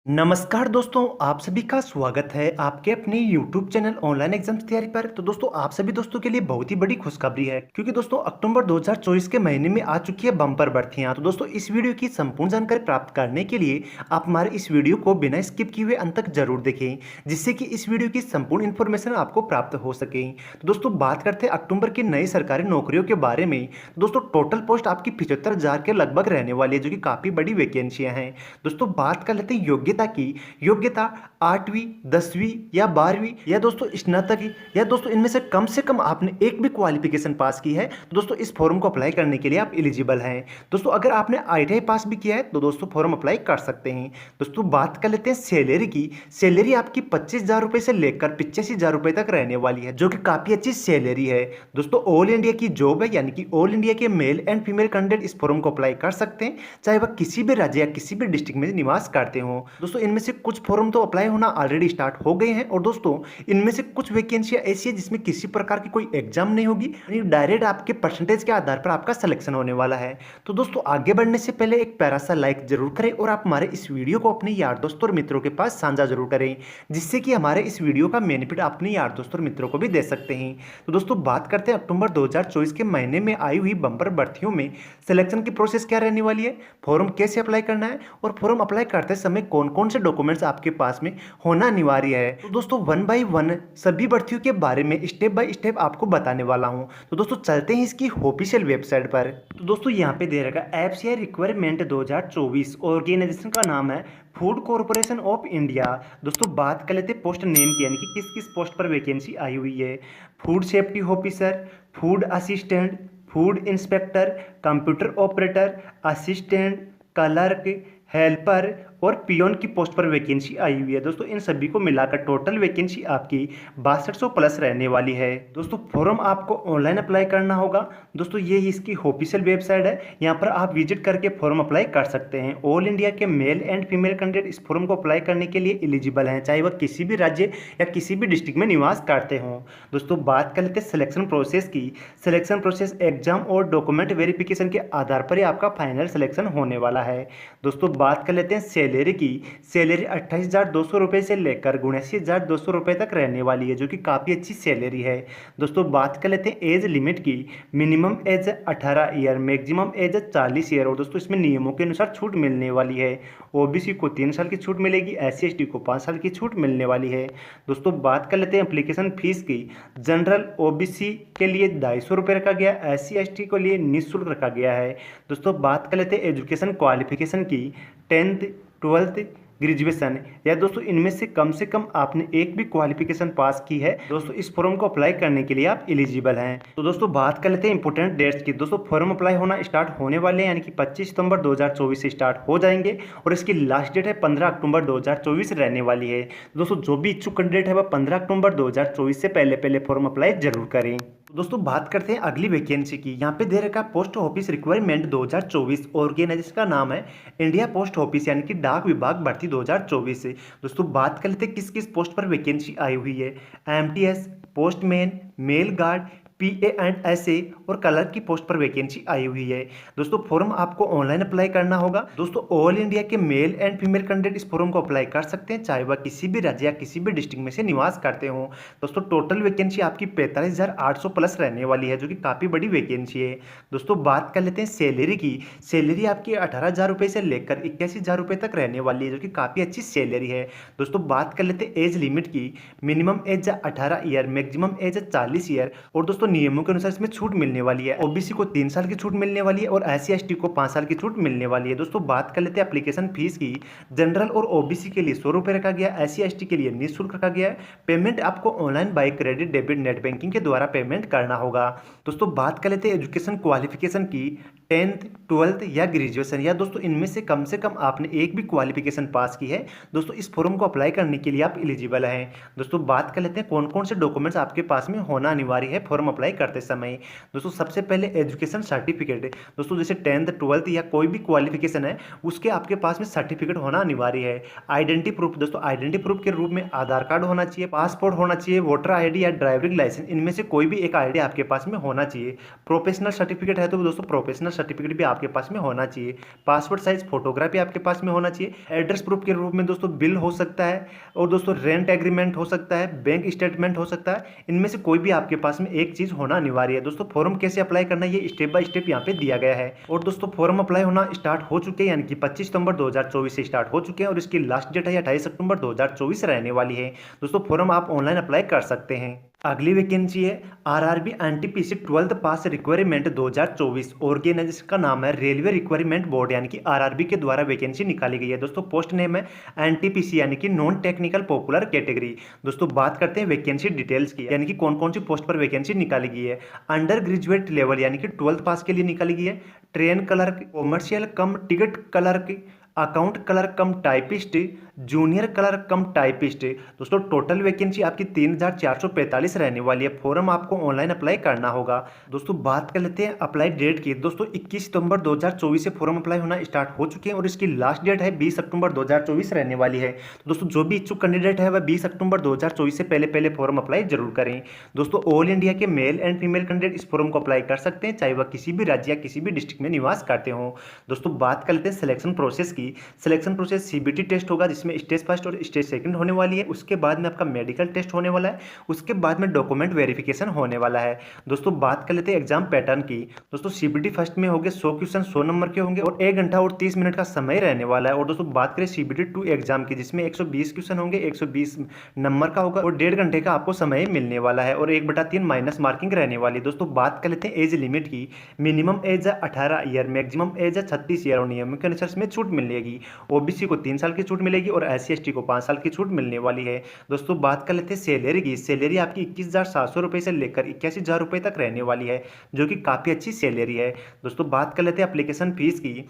नमस्कार दोस्तों, आप सभी का स्वागत है आपके अपने YouTube चैनल ऑनलाइन एग्जाम्स तैयारी पर। तो दोस्तों, आप सभी दोस्तों के लिए बहुत ही बड़ी खुशखबरी है, क्योंकि दोस्तों अक्टूबर 2024 के महीने में आ चुकी है बम्पर भर्तियां। तो दोस्तों, इस वीडियो की संपूर्ण जानकारी प्राप्त करने के लिए आप हमारे इस वीडियो को बिना स्किप किए हुए अंत तक जरूर देखें, जिससे कि इस वीडियो की संपूर्ण इन्फॉर्मेशन आपको प्राप्त हो सके। तो दोस्तों, बात करते हैं अक्टूबर की नई सरकारी नौकरियों के बारे में। तो दोस्तों, टोटल पोस्ट आपकी 75,000 के लगभग रहने वाली है, जो कि काफी बड़ी वैकेंसियां हैं। दोस्तों, बात कर लेते हैं योग्यता की। योग्यता 8वीं 10वीं या 12वीं या दोस्तों स्नातक या दोस्तों इनमें से कम आपने एक भी क्वालिफिकेशन पास की है, तो दोस्तों इस फॉर्म को अप्लाई करने के लिए आप एलिजिबल हैं। दोस्तों, अगर आपने आईटीआई पास भी किया है तो दोस्तों फॉर्म अप्लाई कर सकते हैं। दोस्तों, बात कर लेते हैं सैलरी की। सैलरी आपकी 25,000 रुपए से लेकर 85,000 रुपए तक रहने वाली है, जो कि काफी अच्छी सैलरी है। दोस्तों, ऑल इंडिया की जॉब है, यानी कि ऑल इंडिया के मेल एंड फीमेल कैंडिडेट इस फॉर्म को अप्लाई कर सकते हैं, चाहे वह किसी भी राज्य या किसी भी डिस्ट्रिक्ट में निवास करते हो। दोस्तों, इनमें से कुछ फॉर्म तो अप्लाई होना ऑलरेडी स्टार्ट हो गए हैं, और दोस्तों इनमें से कुछ वैकेंसियां ऐसी है जिसमें किसी प्रकार की कोई एग्जाम नहीं होगी, डायरेक्ट आपके परसेंटेज के आधार पर आपका सिलेक्शन होने वाला है। तो दोस्तों, आगे बढ़ने से पहले एक प्यारा सा लाइक जरूर करें, और आप हमारे इस वीडियो को अपने यार दोस्तों और मित्रों के पास साझा जरूर करें, जिससे कि हमारे इस वीडियो का बेनिफिट अपने यार दोस्तों और मित्रों को भी दे सकते हैं। तो दोस्तों, बात करते हैं अक्टूबर 2024 के महीने में आई हुई बम्पर भर्तियों में सिलेक्शन की प्रोसेस क्या रहने वाली है, फॉर्म कैसे अप्लाई करना है, और फॉर्म अप्लाई करते समय कौन कौन से डॉक्यूमेंट्स आपके पास में होना अनिवार्य है। तो दोस्तों, वन बाय वन सभी भर्तियों के बारे में स्टेप बाय स्टेप आपको बताने वाला हूं। तो दोस्तों, चलते हैं इसकी ऑफिशियल वेबसाइट पर। तो दोस्तों, यहाँ पे दे रखा एफसीआई रिक्वायरमेंट 2024, ऑर्गेनाइजेशन का नाम है फूड कॉर्पोरेशन ऑफ इंडिया। दोस्तों, बात कर लेते हैं पोस्ट नेम की, यानी कि किस किस पोस्ट पर वैकेंसी आई हुई है। Food safety officer, food assistant, food inspector, computer operator, assistant, clerk, helper और पियोन की पोस्ट पर वैकेंसी आई हुई है। दोस्तों, इन सभी को मिलाकर टोटल वैकेंसी आपकी 6200 प्लस रहने वाली है। दोस्तों, फॉर्म आपको ऑनलाइन अप्लाई करना होगा। दोस्तों, ये इसकी ऑफिशियल वेबसाइट है, यहाँ पर आप विजिट करके फॉर्म अप्लाई कर सकते हैं। ऑल इंडिया के मेल एंड फीमेल कैंडिडेट इस फॉर्म को अप्लाई करने के लिए एलिजिबल हैं, चाहे वह किसी भी राज्य या किसी भी डिस्ट्रिक्ट में निवास करते हों। दोस्तों, बात कर लेते हैं सिलेक्शन प्रोसेस की। सिलेक्शन प्रोसेस एग्जाम और डॉक्यूमेंट वेरिफिकेशन के आधार पर ही आपका फाइनल सिलेक्शन होने वाला है। दोस्तों, बात कर लेते हैं सैलरी की। सैलरी 28,200 रुपये से लेकर 79,200 रुपये तक रहने वाली है, जो कि काफ़ी अच्छी सैलरी है। दोस्तों, बात कर लेते हैं एज लिमिट की। Minimum age 18 year, maximum age 40 year, और दोस्तों इसमें नियमों के अनुसार छूट मिलने वाली है। ओबीसी को 3 साल की छूट मिलेगी, एससी एसटी को 5 साल की छूट मिलने वाली है। दोस्तों, बात कर लेते हैं एप्लीकेशन फीस की। जनरल ओबीसी के लिए 250 रुपये रखा गया, एससी एसटी के लिए निःशुल्क रखा गया है। दोस्तों, बात कर लेते हैं एजुकेशन क्वालिफिकेशन की। 10th 12th ग्रेजुएशन, या दोस्तों इनमें से कम आपने एक भी क्वालिफिकेशन पास की है, दोस्तों इस फॉर्म को अप्लाई करने के लिए आप एलिजिबल हैं। तो दोस्तों, बात कर लेते हैं इंपोर्टेंट डेट्स की। दोस्तों, फॉर्म अप्लाई होना स्टार्ट होने वाले हैं, यानी कि 25 सितंबर 2024 से स्टार्ट हो जाएंगे, और इसकी लास्ट डेट है 15 अक्टूबर 2024 रहने वाली है। दोस्तों, जो भी इच्छुक कैंडिडेट है वह 15 अक्टूबर 2024 से पहले पहले फॉर्म अप्लाई जरूर करें। दोस्तों, बात करते हैं अगली वैकेंसी की। यहाँ पे दे रखा पोस्ट ऑफिस रिक्वायरमेंट 2024, ऑर्गेनाइजेशन का नाम है इंडिया पोस्ट ऑफिस, यानी कि डाक विभाग भर्ती 2024 से। दोस्तों, बात कर लेते हैं किस किस पोस्ट पर वैकेंसी आई हुई है। MTS, postman, mail guard, PA and SA और क्लर्क की पोस्ट पर वैकेंसी आई हुई है। दोस्तों, फॉर्म आपको ऑनलाइन अप्लाई करना होगा। दोस्तों, ऑल इंडिया के मेल एंड फीमेल कैंडिडेट इस फॉर्म को अप्लाई कर सकते हैं, चाहे वह किसी भी राज्य या किसी भी डिस्ट्रिक्ट में से निवास करते हो। दोस्तों, टोटल वैकेंसी आपकी 45,800 प्लस रहने वाली है, जो कि काफ़ी बड़ी वैकेंसी है। दोस्तों, बात कर लेते हैं सैलरी की। सैलरी आपकी 18,000 रुपये से लेकर 81,000 रुपये तक रहने वाली है, जो कि काफ़ी अच्छी सैलरी है। दोस्तों, बात कर लेते हैं एज लिमिट की। Minimum age 18 year, maximum age 40 year, और दोस्तों नियमों के अनुसार इसमें छूट मिलने वाली है। ओबीसी को 3 साल की छूट मिलने वाली है, और एससी एसटी को 5 साल की छूट मिलने वाली है। दोस्तों, बात कर लेते हैं एप्लीकेशन फीस की। जनरल और ओबीसी के लिए 100 रुपये रखा गया, एससी एसटी के लिए निःशुल्क रखा गया है। पेमेंट आपको online by credit debit net banking के द्वारा पेमेंट करना होगा। दोस्तों, बात कर लेते हैं एजुकेशन क्वालिफिकेशन की। 10th 12th या ग्रेजुएशन, या दोस्तों इनमें से कम आपने एक भी क्वालिफिकेशन पास की है, दोस्तों इस फॉर्म को अप्लाई करने के लिए आप एलिजिबल हैं। दोस्तों, बात कर लेते हैं कौन कौन से डॉक्यूमेंट्स आपके पास में होना अनिवार्य है फॉर्म अप्लाई करते समय। दोस्तों, सबसे पहले एजुकेशन सर्टिफिकेट। दोस्तों, जैसे 10th 12th या कोई भी क्वालिफिकेशन है उसके आपके पास में सर्टिफिकेट होना अनिवार्य है। Identity proof. दोस्तों, आइडेंटिटी प्रूफ के रूप में आधार कार्ड होना चाहिए, पासपोर्ट होना चाहिए, वोटर आईडी या ड्राइविंग लाइसेंस, इनमें से कोई भी एक आईडी आपके पास में होना चाहिए। प्रोफेशनल सर्टिफिकेट है तो दोस्तों प्रोफेशनल सर्टिफिकेट भी आपके पास में होना चाहिए। पासपोर्ट साइज फोटोग्राफी आपके पास में होना चाहिए। एड्रेस प्रूफ के रूप में दोस्तों बिल हो सकता है, और दोस्तों रेंट एग्रीमेंट हो सकता है, बैंक स्टेटमेंट हो सकता है। इनमें से कोई भी आपके पास में एक चीज होना अनिवार्य है। दोस्तों फॉर्म कैसे अप्लाई करना है ये स्टेप बाय स्टेप यहाँ पे दिया गया है। और दोस्तों फॉर्म अप्लाई होना स्टार्ट हो चुके हैं, यानी कि 25 सितंबर 2024 से स्टार्ट हो चुके हैं, और इसकी लास्ट डेट है 28 सितंबर 2024 रहने वाली है। दोस्तों फॉर्म आप ऑनलाइन अप्लाई कर सकते हैं। अगली वैकेंसी है आरआरबी एनटीपीसी 12th पास रिक्वायरमेंट 2024। ऑर्गेनाइजेशन का नाम है रेलवे रिक्वायरमेंट बोर्ड, यानी कि आरआरबी के द्वारा वैकेंसी निकाली गई है। दोस्तों पोस्ट नेम है एनटीपीसी, यानी कि नॉन टेक्निकल पॉपुलर कैटेगरी। दोस्तों बात करते हैं वैकेंसी डिटेल्स की, यानी कि कौन कौन सी पोस्ट पर वैकेंसी निकाली गई है। अंडर ग्रेजुएट लेवल यानी कि 12th पास के लिए निकाली गई है। ट्रेन क्लर्क, कॉमर्शियल कम टिकट क्लर्क, अकाउंट क्लर्क कम टाइपिस्ट, जूनियर क्लर्क कम टाइपिस्ट। दोस्तों टोटल वैकेंसी आपकी 3445 रहने वाली है। फॉर्म आपको ऑनलाइन अप्लाई करना होगा। दोस्तों बात कर लेते हैं अप्लाई डेट की। दोस्तों 21 सितंबर 2024 से फॉर्म अप्लाई होना स्टार्ट हो चुके हैं, और इसकी लास्ट डेट है 20 अक्टूबर 2024 रहने वाली है। तो दोस्तों जो भी इच्छुक कैंडिडेट है वह 20 अक्टूबर 2024 से पहले फॉर्म अप्लाई जरूर करें। दोस्तों ऑल इंडिया के मेल एंड फीमेल कैंडिडेट इस फॉर्म को अप्लाई कर सकते हैं, चाहे वह किसी भी राज्य या किसी भी डिस्ट्रिक्ट में निवास करते हो। दोस्तों बात कर लेते हैं सिलेक्शन प्रोसेस की। सिलेक्शन प्रोसेस सीबीटी टेस्ट होगा, जिसमें स्टेज फर्स्ट और स्टेज सेकंड होने वाली है। उसके बाद में आपका मेडिकल टेस्ट होने वाला है। उसके बाद में डॉक्यूमेंट वेरिफिकेशन होने वाला है। दोस्तों बात कर लेते हैं एग्जाम पैटर्न की। दोस्तों सीबीटी फर्स्ट में होंगे 100 क्वेश्चन 100 नंबर के होंगे, और 1 घंटा और 30 मिनट का समय रहने वाला है। और दोस्तों बात करें सीबीटी 2 एग्जाम की, जिसमें 120 क्वेश्चन होंगे, 120 नंबर का होगा, और 1.5 घंटे का आपको समय मिलने वाला है, और 1/3 माइनस मार्किंग रहने वाली है। दोस्तों बात कर लेते हैं एज लिमिट की। मिनिमम एज है 18 ईयर, मैक्सिमम एज है 36 ईयर, और नियम के अनुसार इसमें छूट मिलेगी। ओबीसी को 3 साल की छूट मिलेगी, और SC/ST को 5 साल की छूट मिलने वाली है। दोस्तों बात कर लेते हैं सैलरी की। सैलरी आपकी 21,700 रुपये से लेकर 81,000 रुपये तक रहने वाली है, जो कि काफ़ी अच्छी सैलरी है। दोस्तों बात कर लेते हैं एप्लीकेशन फीस की।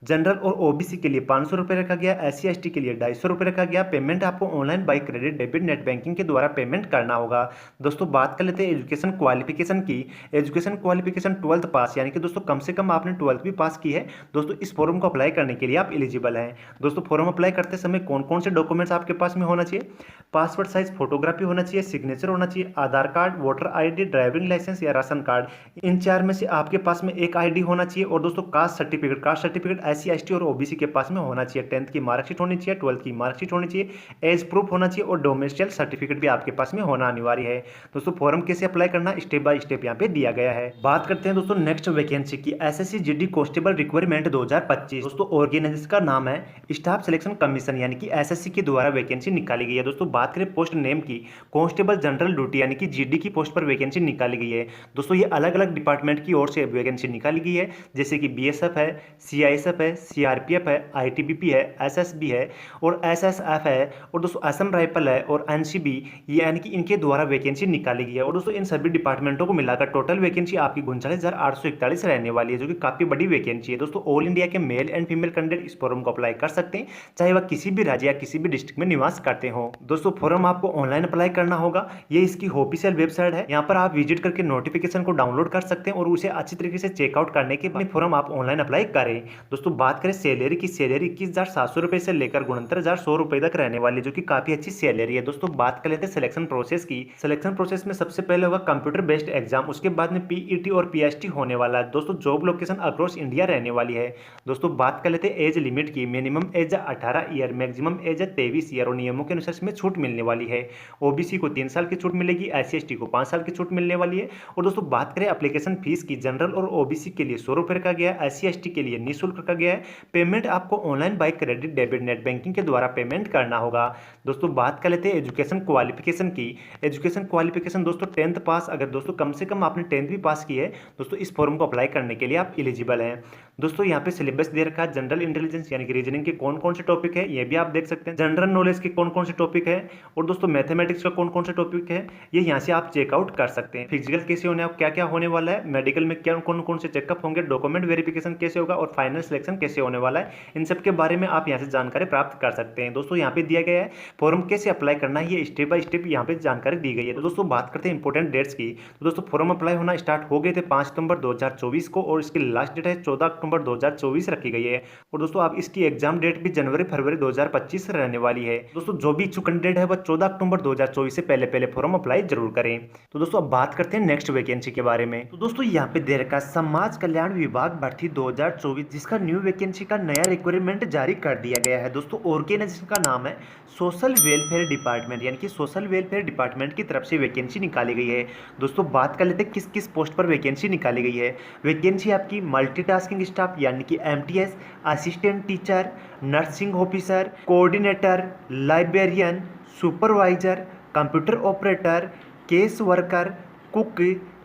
जनरल और ओबीसी के लिए 500 रुपये रखा गया, SC/ST के लिए 250 रुपये रखा गया। पेमेंट आपको online buy credit debit net banking के द्वारा पेमेंट करना होगा। दोस्तों बात कर लेते हैं एजुकेशन क्वालिफिकेशन की। एजुकेशन क्वालिफिकेशन 12th पास, यानी कि दोस्तों कम से कम आपने 12th भी पास की है। दोस्तों इस फॉर्म को अप्लाई करने के लिए आप एलिजिबल हैं। दोस्तों फॉर्म अप्लाई करते समय कौन कौन से डॉक्यूमेंट्स आपके पास में होना चाहिए। पासपोर्ट साइज फोटोग्राफी होना चाहिए, सिग्नेचर होना चाहिए, Aadhaar card, voter ID, driving licence या राशन कार्ड। इन 4 में से आपके पास में एक ID होना चाहिए। और दोस्तों कास्ट सर्टिफिकेट SC/ST और ओबीसी के पास में होना चाहिए। 10th की मार्कशीट होनी चाहिए, 12th की मार्कशीट होनी चाहिए, एज प्रूफ होना चाहिए, और डोमेस्टियल सर्टिफिकेट भी आपके पास में होना अनिवार्य है। दोस्तों फॉर्म कैसे अप्लाई करना स्टेप बाय स्टेप यहाँ पे दिया गया है। बात करते हैं दोस्तों नेक्स्ट वैकेंसी की, SSC GD कांस्टेबल रिक्वायरमेंट 2025। दोस्तों ऑर्गेनाइजेशन का नाम है स्टाफ सिलेक्शन कमीशन, यानी कि SSC के द्वारा वैकेंसी निकाली गई है। दोस्तों बात करें पोस्ट नेम की, कांस्टेबल जनरल ड्यूटी यानी कि GD की पोस्ट पर वैकेंसी निकाली गई है। दोस्तों ये अलग अलग डिपार्टमेंट की ओर से वैकेंसी निकाली गई है, जैसे कि BSF है, CISF है, CRPF है, ITBP है, SSB है, और SSF है, और दोस्तों असम राइफल है, और NCB, यानी कि इनके द्वारा वैकेंसी निकाली गई है। और दोस्तों इन सभी डिपार्टमेंटों को मिलाकर टोटल वैकेंसी आपकी 39,841 रहने वाली है, जो कि काफी बड़ी वैकेंसी है। दोस्तों ऑल इंडिया के मेल एंड फीमेल कैंडिडेट इस फॉर्म को अप्लाई कर सकते हैं, चाहे वह किसी भी राज्य या किसी भी डिस्ट्रिक्ट में निवास करते हो। दोस्तों फॉर्म आपको ऑनलाइन अप्लाई करना होगा। ये इसकी ऑफिशियल वेबसाइट है, यहाँ पर आप विजिट करके नोटिफिकेशन को डाउनलोड कर सकते हैं, और उसे अच्छी तरीके से चेकआउट करने के बाद फॉर्म आप ऑनलाइन अप्लाई करें। दोस्तों बात करें सैलरी की, सैलरी 21,700 रुपये से लेकर 69,100 रुपये तक रहने वाली, जो कि काफी अच्छी सैलरी है। दोस्तों बात कर लेते हैं सिलेक्शन प्रोसेस की। सिलेक्शन प्रोसेस में सबसे पहले होगा कंप्यूटर बेस्ड एग्जाम, उसके बाद में PET और PST होने वाला है। दोस्तों जॉब लोकेशन अक्रॉस इंडिया रहने वाली है। दोस्तों बात कर लेते हैं एज लिमिट की। Minimum age 18 year, maximum age 23 year, और नियमों के अनुसार इसमें छूट मिलने वाली है। ओबीसी को 3 साल की छूट मिलेगी, SC/ST को 5 साल की छूट मिलने वाली है। और दोस्तों बात करें एप्लीकेशन फीस की, जनरल और ओबीसी के लिए 100 रुपये रखा गया है, SC/ST के लिए निःशुल्क रखा गया है। पेमेंट आपको online by credit debit net banking के द्वारा पेमेंट करना होगा। दोस्तों बात कर लेते हैं एजुकेशन क्वालिफिकेशन की। एजुकेशन क्वालिफिकेशन दोस्तों 10th पास, अगर दोस्तों कम से कम आपने 10th भी पास की है, दोस्तों इस फॉर्म को अप्लाई करने के लिए आप एलिजिबल हैं। दोस्तों यहाँ पे सिलेबस दे रखा है, जनरल इंटेलिजेंस यानी कि रीजनिंग के कौन कौन से टॉपिक है ये भी आप देख सकते हैं, जनरल नॉलेज के कौन कौन से टॉपिक है, और दोस्तों मैथमेटिक्स का कौन कौन से टॉपिक है, ये यहाँ से आप चेकआउट कर सकते हैं। फिजिकल कैसे होने क्या क्या होने वाला है, मेडिकल में क्या कौन कौन से चेकअप होंगे, डॉक्यूमेंट वेरिफिकेशन कैसे होगा, और फाइनल सिलेक्शन कैसे होने वाला है, इन सब के बारे में आप यहाँ से जानकारी प्राप्त कर सकते हैं। दोस्तों यहाँ पे दिया गया है फॉर्म कैसे अप्लाई करना है, ये स्टेप बाय स्टेप यहाँ पे जानकारी दी गई है। तो दोस्तों बात करते हैं इंपॉर्टेंट डेट्स की। तो दोस्तों फॉर्म अप्लाई होना स्टार्ट हो गए थे 5 सितंबर 2024 को, और इसकी लास्ट डेट है 14 अक्टूबर 2024 रखी गई है। और दोस्तों आप इसकी एग्जाम डेट भी जनवरी फरवरी 2025 रहने वाली है। दोस्तों जो भी इच्छुक कैंडिडेट है वह 14 अक्टूबर 2024 से पहले पहले फॉर्म अप्लाई जरूर करें। तो दोस्तों अब बात करते हैं नेक्स्ट वैकेंसी के बारे में। तो दोस्तों यहाँ पे दे रखा समाज कल्याण विभाग भर्ती 2024, जिसका न्यू वैकेंसी का नया रिक्वायरमेंट जारी कर दिया गया है। दोस्तों ऑर्गेनाइजेशन का नाम है सोशल वेलफेयर डिपार्टमेंट, यानी कि सोशल वेलफेयर डिपार्टमेंट की तरफ से वैकेंसी निकाली गई है। दोस्तों बात कर लेते हैं किस किस पोस्ट पर वैकेंसी निकाली गई है। वैकेंसी आपकी मल्टीटास्किंग स्टाफ यानी कि MTS, assistant teacher, nursing officer, coordinator, librarian, supervisor, computer operator, case worker, cook,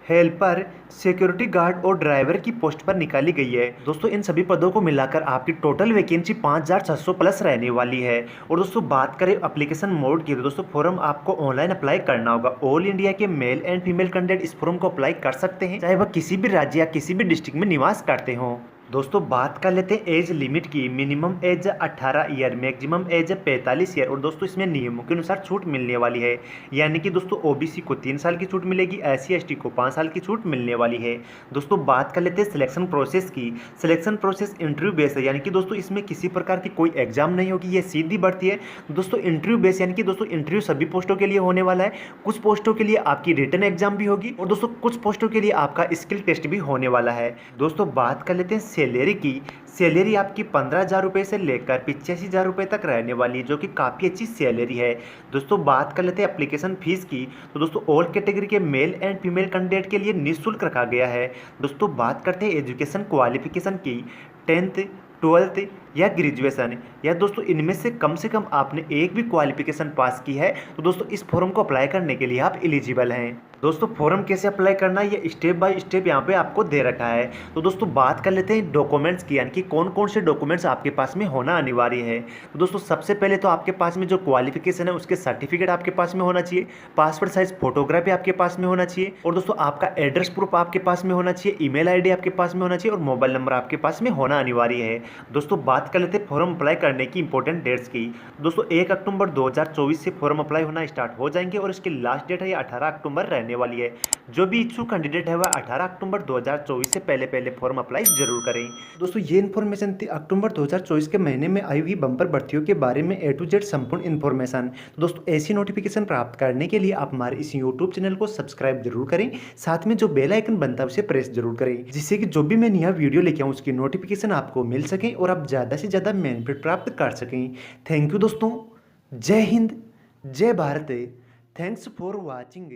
helper, security guard और ड्राइवर की पोस्ट पर निकाली गई है। दोस्तों इन सभी पदों को मिलाकर आपकी टोटल वैकेंसी 5600 प्लस रहने वाली है। और दोस्तों बात करें एप्लीकेशन मोड की, तो दोस्तों फॉर्म आपको ऑनलाइन अप्लाई करना होगा। ऑल इंडिया के मेल एंड फीमेल कैंडिडेट इस फॉर्म को अप्लाई कर सकते हैं, चाहे वह किसी भी राज्य या किसी भी डिस्ट्रिक्ट में निवास करते हों। दोस्तों बात कर लेते हैं एज लिमिट की। Minimum age 18 year, maximum age 45 year. और दोस्तों इसमें नियमों के अनुसार छूट मिलने वाली है, यानी कि दोस्तों ओबीसी को 3 साल की छूट मिलेगी, एससी एसटी को 5 साल की छूट मिलने वाली है। दोस्तों बात कर लेते हैं सिलेक्शन प्रोसेस की। सिलेक्शन प्रोसेस इंटरव्यू बेस है, यानी कि दोस्तों इसमें किसी प्रकार की कोई एग्जाम नहीं होगी, ये सीधी भर्ती है। दोस्तों इंटरव्यू बेस यानी कि दोस्तों इंटरव्यू सभी पोस्टों के लिए होने वाला है। कुछ पोस्टों के लिए आपकी रिटन एग्जाम भी होगी और दोस्तों कुछ पोस्टों के लिए आपका स्किल टेस्ट भी होने वाला है। दोस्तों बात कर लेते हैं सैलरी की। सैलरी आपकी 15,000 रुपये से लेकर 85,000 रुपये तक रहने वाली है, जो कि काफ़ी अच्छी सैलरी है। दोस्तों बात कर लेते हैं एप्लीकेशन फीस की। तो दोस्तों ऑल कैटेगरी के मेल एंड फीमेल कैंडिडेट के लिए निःशुल्क रखा गया है। दोस्तों बात करते हैं एजुकेशन क्वालिफिकेशन की। 10th 12th या ग्रेजुएशन, या दोस्तों इनमें से कम आपने एक भी क्वालिफिकेशन पास की है तो दोस्तों इस फॉर्म को अप्लाई करने के लिए आप एलिजिबल हैं। दोस्तों फॉर्म कैसे अप्लाई करना है ये स्टेप बाय स्टेप यहाँ पे आपको दे रखा है। तो दोस्तों बात कर लेते हैं डॉक्यूमेंट्स की, यानी कि कौन कौन से डॉक्यूमेंट्स आपके पास में होना अनिवार्य है। तो दोस्तों सबसे पहले तो आपके पास में जो क्वालिफिकेशन है उसके सर्टिफिकेट आपके पास में होना चाहिए, पासपोर्ट साइज फोटोग्राफी आपके पास में होना चाहिए, और दोस्तों आपका एड्रेस प्रूफ आपके पास में होना चाहिए, ईमेल आईडी आपके पास में होना चाहिए और मोबाइल नंबर आपके पास में होना अनिवार्य है। दोस्तों बात कर लेते हैं फॉर्म अप्लाई करने की इंपॉर्टेंट डेट्स की। दोस्तों 1 अक्टूबर 2024 से फॉर्म अप्लाई होना स्टार्ट हो जाएंगे और इसकी लास्ट डेट है 18 अक्टूबर रहने वाली है। जो भी इच्छुक कैंडिडेट है वह 18 अक्टूबर 2024 से पहले पहले फॉर्म अप्लाई जरूर करें। दोस्तों ये इन्फॉर्मेशन थी अक्टूबर 2024 के महीने में आई हुई बम्पर भर्तियों के बारे में A to Z संपूर्ण इन्फॉर्मेशन। तो दोस्तों ऐसी नोटिफिकेशन प्राप्त करने के लिए आप हमारे इस यूट्यूब चैनल को सब्सक्राइब जरूर करें, साथ में जो बेल आइकन बनता है उसे प्रेस जरूर करें, जिससे कि जो भी मैं नया वीडियो लेके आऊँ उसकी नोटिफिकेशन आपको मिल सके और आप ज़्यादा से ज़्यादा बेनिफिट प्राप्त कर सकें। थैंक यू दोस्तों। जय हिंद, जय भारत। Thanks for watching.